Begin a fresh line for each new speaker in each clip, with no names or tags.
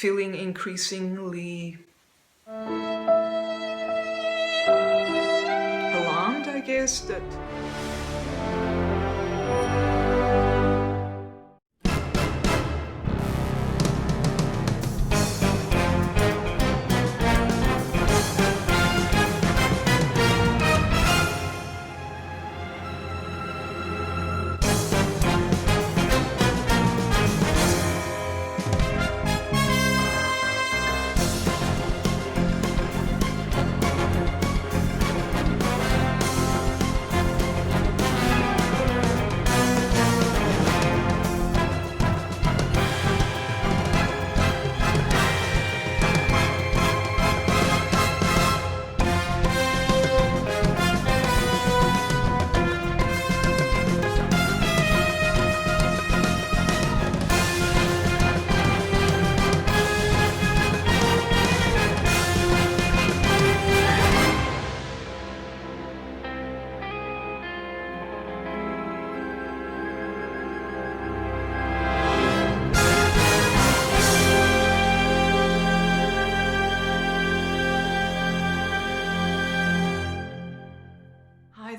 feeling increasingly alarmed, I guess, that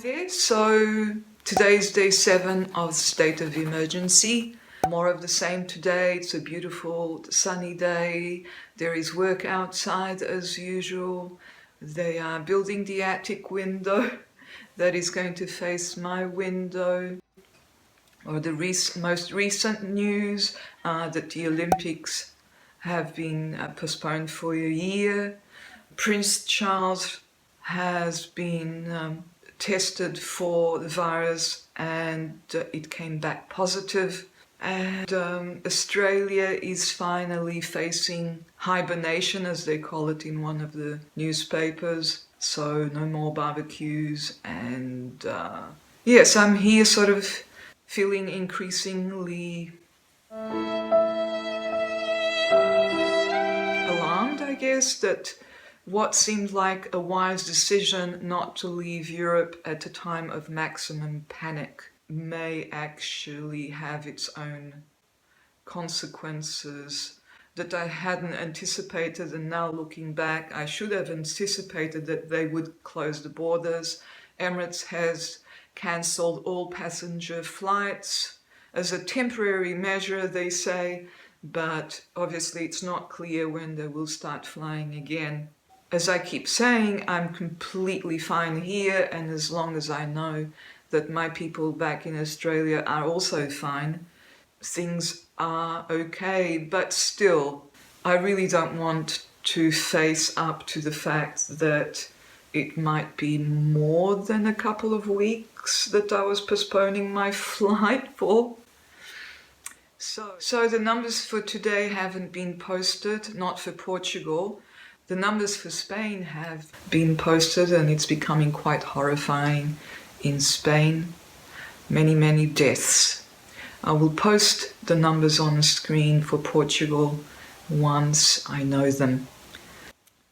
there. So today's day 7 of the state of emergency. More of the same today. It's a beautiful sunny day. There is work outside as usual. They are building the attic window that is going to face my window. Or the most recent news that the Olympics have been postponed for a year. Prince Charles has been tested for the virus and it came back positive. And Australia is finally facing hibernation, as they call it in one of the newspapers. So no more barbecues. And yes, I'm here sort of feeling increasingly alarmed, I guess, that what seemed like a wise decision not to leave Europe at a time of maximum panic may actually have its own consequences that I hadn't anticipated. And now looking back, I should have anticipated that they would close the borders. Emirates has cancelled all passenger flights as a temporary measure, they say, but obviously it's not clear when they will start flying again. As I keep saying, I'm completely fine here, and as long as I know that my people back in Australia are also fine, things are okay. But still, I really don't want to face up to the fact that it might be more than a couple of weeks that I was postponing my flight for. So the numbers for today haven't been posted, not for Portugal. The numbers for Spain have been posted, and it's becoming quite horrifying in Spain. Many deaths. I will post the numbers on the screen for Portugal once I know them.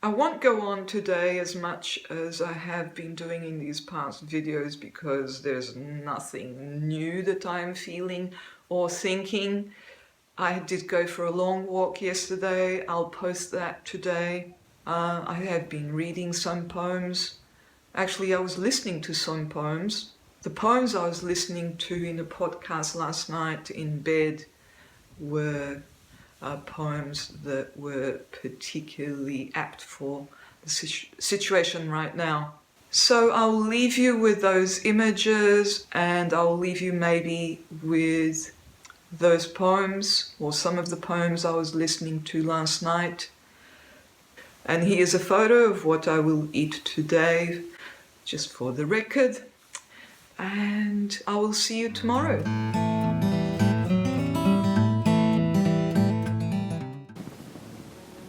I won't go on today as much as I have been doing in these past videos because there's nothing new that I'm feeling or thinking. I did go for a long walk yesterday. I'll post that today. I have been reading some poems. Actually, I was listening to some poems. The poems I was listening to in a podcast last night in bed were poems that were particularly apt for the situation right now. So I'll leave you with those images, and I'll leave you maybe with those poems or some of the poems I was listening to last night. And here's a photo of what I will eat today, just for the record. And I will see you tomorrow.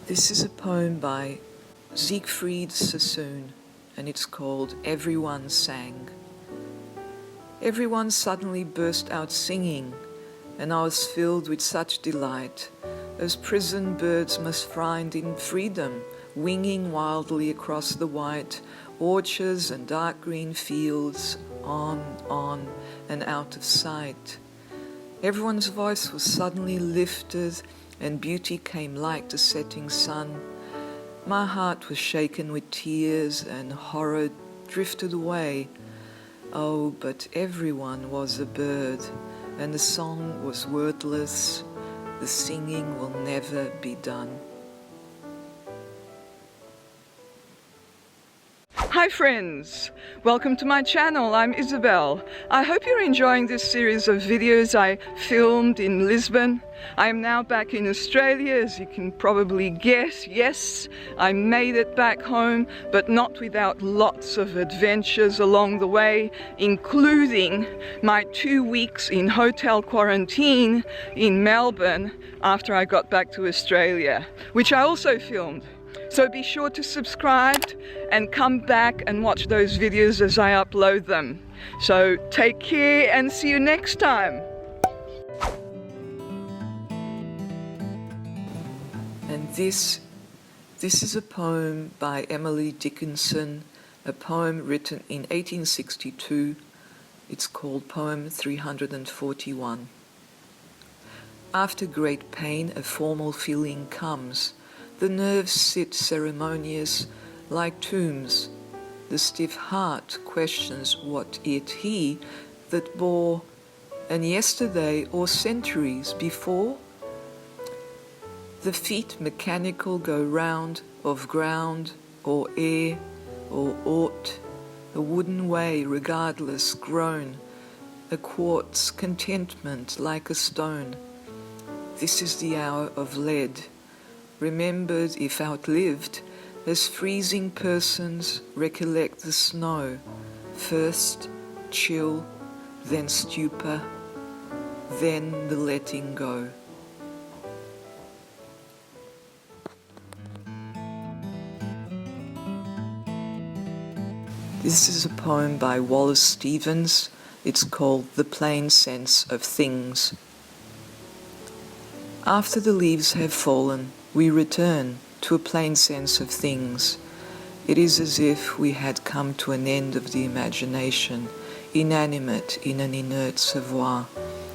This is a poem by Siegfried Sassoon, and it's called Everyone Sang. Everyone suddenly burst out singing, and I was filled with such delight, as prison birds must find in freedom, winging wildly across the white orchards and dark green fields, on, and out of sight. Everyone's voice was suddenly lifted and beauty came like the setting sun, my heart was shaken with tears, and horror drifted away. Oh, but everyone was a bird, and the song was wordless. The singing will never be done. Hi friends! Welcome to my channel. I'm Isabel. I hope you're enjoying this series of videos I filmed in Lisbon. I am now back in Australia, as you can probably guess. Yes, I made it back home, but not without lots of adventures along the way, including my 2 weeks in hotel quarantine in Melbourne after I got back to Australia, which I also filmed. So be sure to subscribe and come back and watch those videos as I upload them. So take care and see you next time. And this is a poem by Emily Dickinson, a poem written in 1862. It's called Poem 341. After great pain, a formal feeling comes. The nerves sit ceremonious like tombs. The stiff heart questions what he that bore, and yesterday or centuries before. The feet mechanical go round of ground or air or aught, a wooden way regardless grown, a quartz contentment like a stone. This is the hour of lead, remembered if outlived, as freezing persons recollect the snow, first chill, then stupor, then the letting go. This is a poem by Wallace Stevens. It's called The Plain Sense of Things. After the leaves have fallen, we return to a plain sense of things. It is as if we had come to an end of the imagination, inanimate in an inert savoir.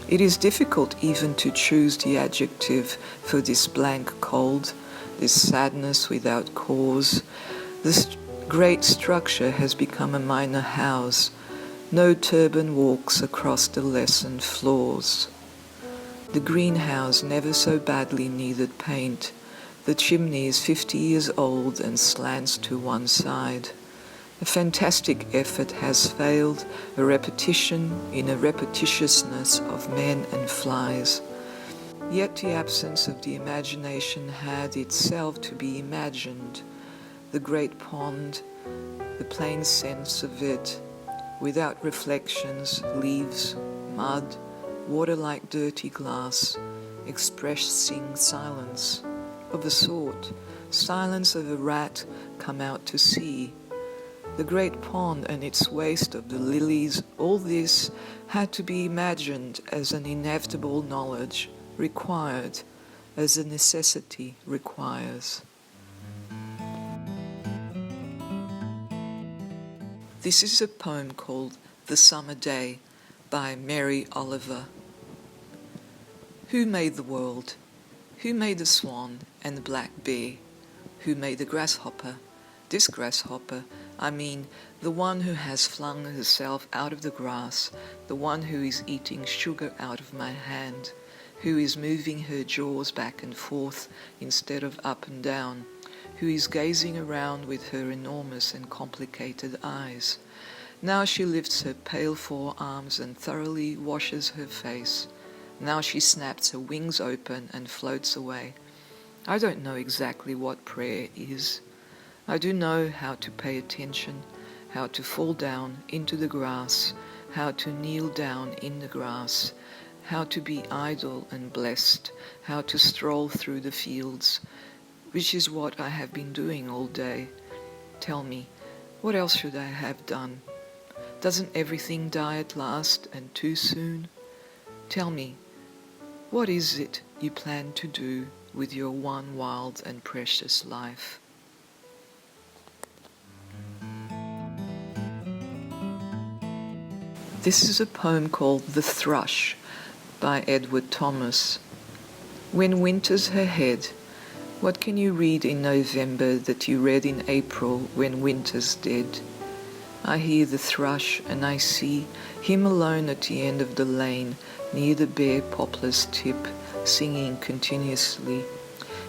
It is difficult even to choose the adjective for this blank cold, this sadness without cause. This great structure has become a minor house. No turban walks across the lessened floors. The greenhouse never so badly needed paint. The chimney is 50 years old and slants to one side. A fantastic effort has failed, a repetition in a repetitiousness of men and flies. Yet the absence of the imagination had itself to be imagined. The great pond, the plain sense of it, without reflections, leaves, mud, water like dirty glass, expressing silence. Of a sort, silence of a rat come out to sea. The great pond and its waste of the lilies, all this had to be imagined as an inevitable knowledge required, as a necessity requires. This is a poem called The Summer Day by Mary Oliver. Who made the world? Who made the swan and the black bear? Who made the grasshopper? This grasshopper, I mean, the one who has flung herself out of the grass, the one who is eating sugar out of my hand, who is moving her jaws back and forth instead of up and down, who is gazing around with her enormous and complicated eyes. Now she lifts her pale forearms and thoroughly washes her face. Now she snaps her wings open and floats away. I don't know exactly what prayer is. I do know how to pay attention, how to fall down into the grass, how to kneel down in the grass, how to be idle and blessed, how to stroll through the fields, which is what I have been doing all day. Tell me, what else should I have done? Doesn't everything die at last and too soon? Tell me, what is it you plan to do with your one wild and precious life? This is a poem called The Thrush by Edward Thomas. When winter's ahead, what can you read in November that you read in April when winter's dead? I hear the thrush and I see him alone at the end of the lane near the bare poplar's tip, singing continuously.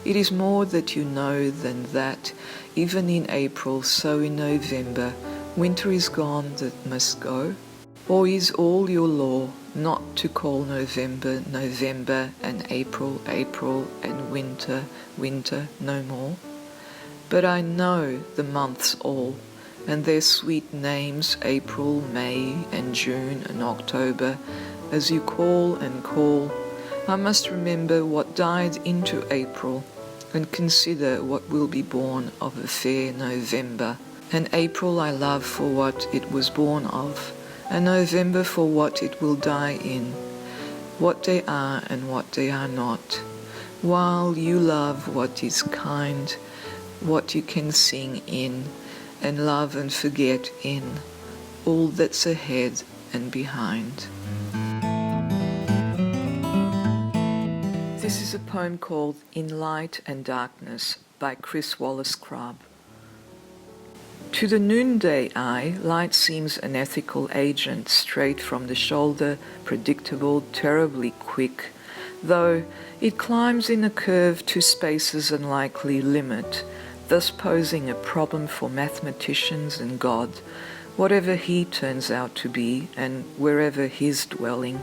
It is more that you know than that, even in April, so in November, winter is gone that must go. Or is all your law not to call November, November, and April, April, and winter, winter no more? But I know the months all, and their sweet names, April, May, and June, and October, as you call and call. I must remember what died into April, and consider what will be born of a fair November. And April I love for what it was born of, and November for what it will die in, what they are and what they are not, while you love what is kind, what you can sing in, and love and forget in, all that's ahead and behind. This is a poem called In Light and Darkness by Chris Wallace-Crabbe. To the noonday eye, light seems an ethical agent, straight from the shoulder, predictable, terribly quick, though it climbs in a curve to space's unlikely limit, thus posing a problem for mathematicians and God, whatever he turns out to be and wherever his dwelling.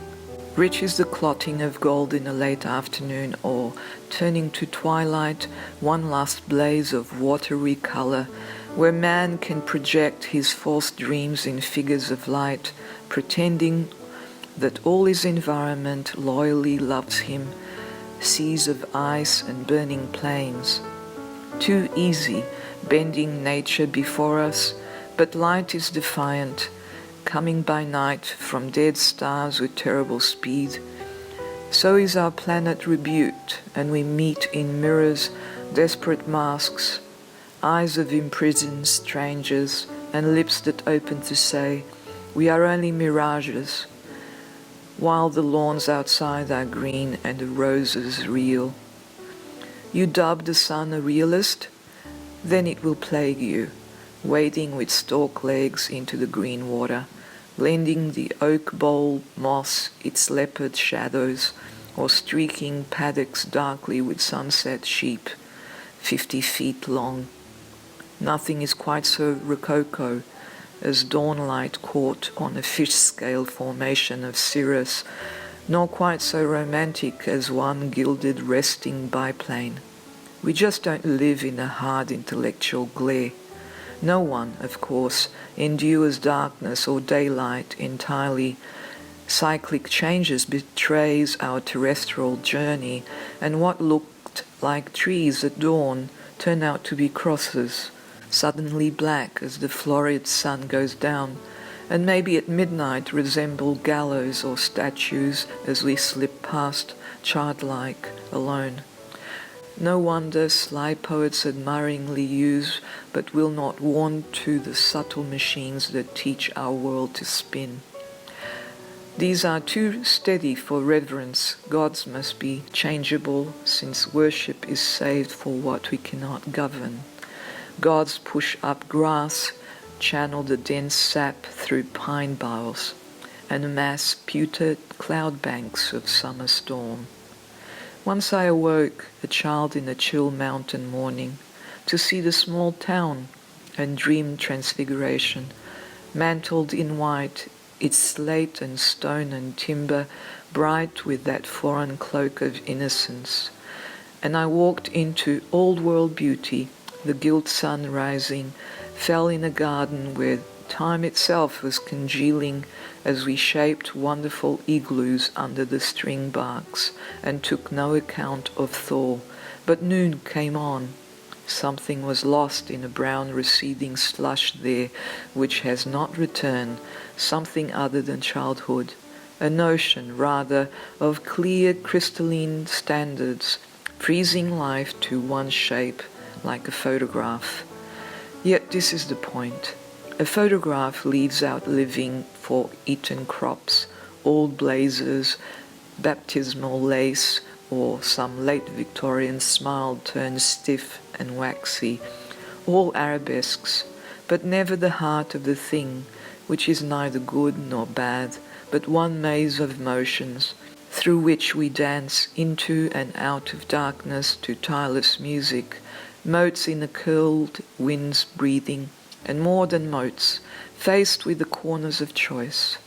Rich is the clotting of gold in a late afternoon, or, turning to twilight, one last blaze of watery colour, where man can project his false dreams in figures of light, pretending that all his environment loyally loves him, seas of ice and burning plains. Too easy, bending nature before us, but light is defiant, coming by night from dead stars with terrible speed. So is our planet rebuked, and we meet in mirrors, desperate masks, eyes of imprisoned strangers, and lips that open to say, we are only mirages, while the lawns outside are green and the roses real. You dub the sun a realist? Then it will plague you, wading with stork legs into the green water, blending the oak bole moss, its leopard shadows, or streaking paddocks darkly with sunset sheep, 50 feet long. Nothing is quite so rococo as dawnlight caught on a fish-scale formation of cirrus, nor quite so romantic as one gilded resting biplane. We just don't live in a hard intellectual glare. No one, of course, endures darkness or daylight entirely. Cyclic changes betrays our terrestrial journey, and what looked like trees at dawn turn out to be crosses, suddenly black as the florid sun goes down, and maybe at midnight resemble gallows or statues as we slip past, childlike, alone. No wonder sly poets admiringly use, but will not warn to the subtle machines that teach our world to spin. These are too steady for reverence. Gods must be changeable, since worship is saved for what we cannot govern. Gods push up grass, channel the dense sap through pine boughs, and amass pewter cloud banks of summer storm. Once I awoke, a child in a chill mountain morning, to see the small town and dream transfiguration, mantled in white, its slate and stone and timber bright with that foreign cloak of innocence. And I walked into old-world beauty. The gilt sun rising fell in a garden where time itself was congealing as we shaped wonderful igloos under the string barks and took no account of thaw. But noon came on. Something was lost in a brown receding slush there which has not returned, something other than childhood, a notion rather of clear crystalline standards, freezing life to one shape like a photograph. Yet this is the point. A photograph leaves out living for eaten crops, old blazers, baptismal lace, or some late Victorian smile turned stiff and waxy, all arabesques, but never the heart of the thing, which is neither good nor bad, but one maze of motions, through which we dance into and out of darkness to tireless music, motes in a curled wind's breathing, and more than motes, faced with the corners of choice.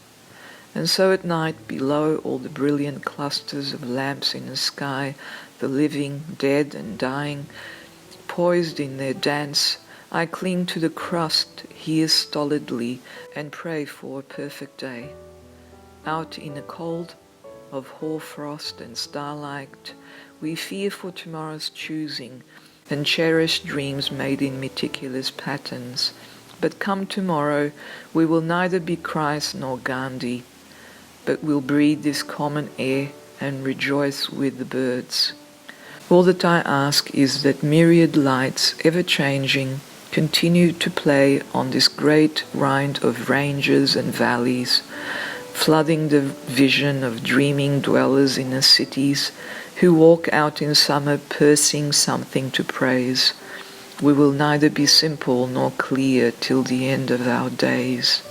And so at night, below all the brilliant clusters of lamps in the sky, the living, dead and dying, poised in their dance, I cling to the crust here stolidly and pray for a perfect day. Out in the cold of hoarfrost and starlight, we fear for tomorrow's choosing, and cherish dreams made in meticulous patterns. But come tomorrow, we will neither be Christ nor Gandhi, but will breathe this common air and rejoice with the birds. All that I ask is that myriad lights, ever-changing, continue to play on this great rind of ranges and valleys, flooding the vision of dreaming dwellers in the cities who walk out in summer pursing something to praise. We will neither be simple nor clear till the end of our days.